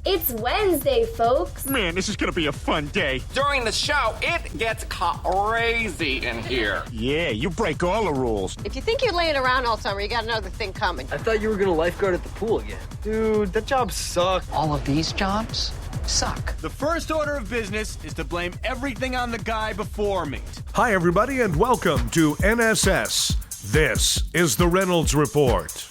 It's Wednesday, folks. Man, this is gonna be a fun day. During the show, it gets crazy in here. Yeah, you break all the rules. If you think you're laying around all summer, you got another thing coming. I thought you were gonna lifeguard at the pool again. Dude, that job sucked. All of these jobs suck. The first order of business is to blame everything on the guy before me. Hi, everybody, and welcome to NSS. This is the Reynolds Report.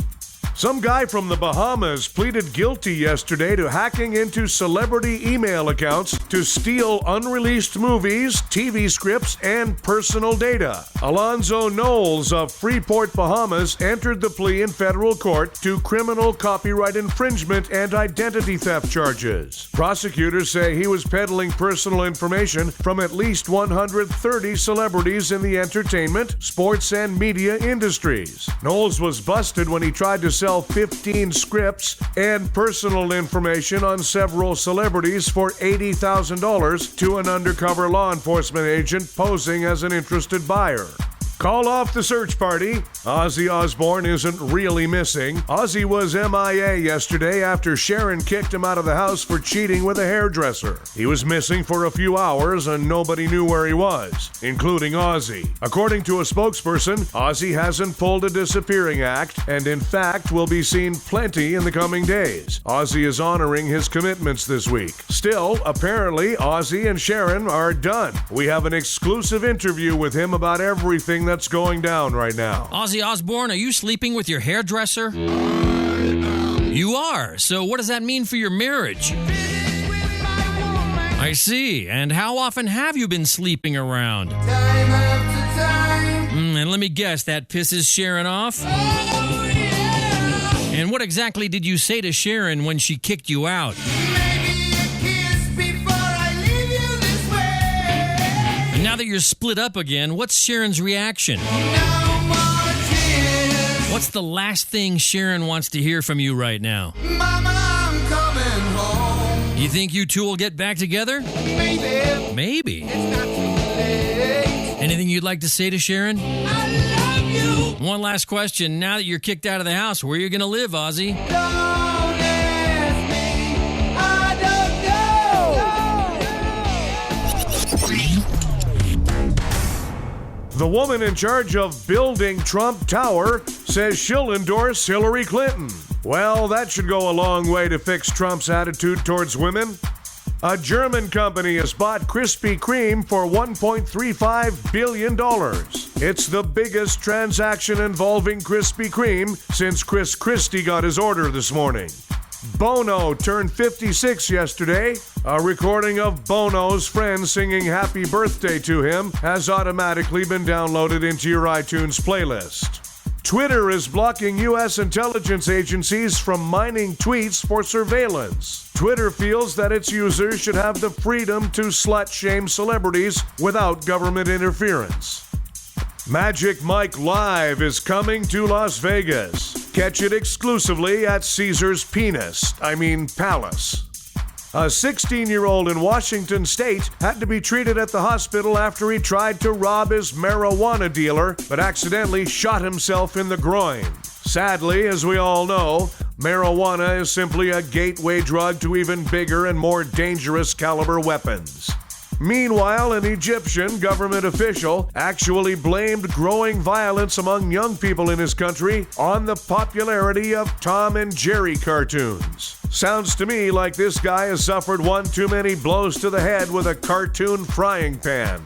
Some guy from the Bahamas pleaded guilty yesterday to hacking into celebrity email accounts to steal unreleased movies, TV scripts, and personal data. Alonzo Knowles of Freeport, Bahamas, entered the plea in federal court to criminal copyright infringement and identity theft charges. Prosecutors say he was peddling personal information from at least 130 celebrities in the entertainment, sports, and media industries. Knowles was busted when he tried to sell 15 scripts and personal information on several celebrities for $80,000 to an undercover law enforcement agent posing as an interested buyer. Call off the search party. Ozzy Osbourne isn't really missing. Ozzy was MIA yesterday after Sharon kicked him out of the house for cheating with a hairdresser. He was missing for a few hours and nobody knew where he was, including Ozzy. According to a spokesperson, Ozzy hasn't pulled a disappearing act and in fact will be seen plenty in the coming days. Ozzy is honoring his commitments this week. Still, apparently, Ozzy and Sharon are done. We have an exclusive interview with him about everything that's going down right now. Ozzy Osbourne, are you sleeping with your hairdresser? You are. So what does that mean for your marriage? I see. And how often have you been sleeping around? Time after time. And let me guess, that pisses Sharon off? Oh, yeah. And what exactly did you say to Sharon when she kicked you out? Now that you're split up again, what's Sharon's reaction? What's the last thing Sharon wants to hear from you right now? Mama, I'm coming home. You think you two will get back together? Maybe. It's not too late. Anything you'd like to say to Sharon? I love you. One last question. Now that you're kicked out of the house, where are you going to live, Ozzy? The woman in charge of building Trump Tower says she'll endorse Hillary Clinton. Well, that should go a long way to fix Trump's attitude towards women. A German company has bought Krispy Kreme for $1.35 billion. It's the biggest transaction involving Krispy Kreme since Chris Christie got his order this morning. Bono turned 56 yesterday. A recording of Bono's friends singing happy birthday to him has automatically been downloaded into your iTunes playlist. Twitter is blocking U.S. intelligence agencies from mining tweets for surveillance. Twitter feels that its users should have the freedom to slut-shame celebrities without government interference. Magic Mike Live is coming to Las Vegas. Catch it exclusively at Caesar's Palace. A 16-year-old in Washington State had to be treated at the hospital after he tried to rob his marijuana dealer, but accidentally shot himself in the groin. Sadly, as we all know, marijuana is simply a gateway drug to even bigger and more dangerous caliber weapons. Meanwhile, an Egyptian government official actually blamed growing violence among young people in his country on the popularity of Tom and Jerry cartoons. Sounds to me like this guy has suffered one too many blows to the head with a cartoon frying pan.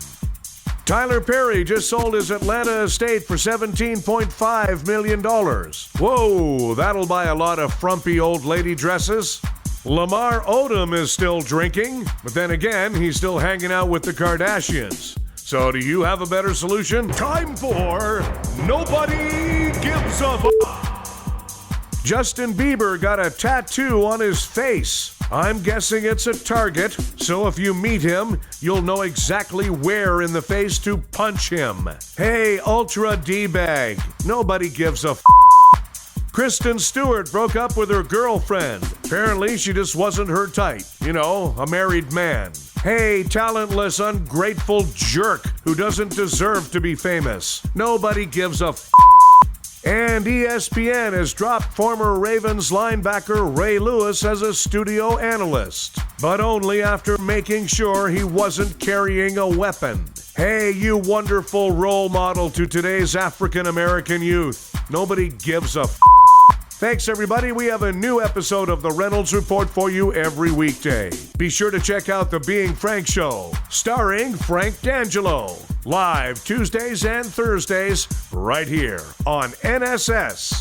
Tyler Perry just sold his Atlanta estate for $17.5 million. Whoa, that'll buy a lot of frumpy old lady dresses. Lamar Odom is still drinking, but then again, he's still hanging out with the Kardashians. So do you have a better solution? Time for Nobody Gives a F***. Justin Bieber got a tattoo on his face. I'm guessing it's a target, so if you meet him, you'll know exactly where in the face to punch him. Hey, Ultra D-Bag, nobody gives a f***. Kristen Stewart broke up with her girlfriend. Apparently, she just wasn't her type. You know, a married man. Hey, talentless, ungrateful jerk who doesn't deserve to be famous. Nobody gives a f***. And ESPN has dropped former Ravens linebacker Ray Lewis as a studio analyst, but only after making sure he wasn't carrying a weapon. Hey, you wonderful role model to today's African-American youth. Nobody gives a f***. Thanks, everybody. We have a new episode of The Reynolds Report for you every weekday. Be sure to check out The Being Frank Show, starring Frank D'Angelo, live Tuesdays and Thursdays right here on NSS.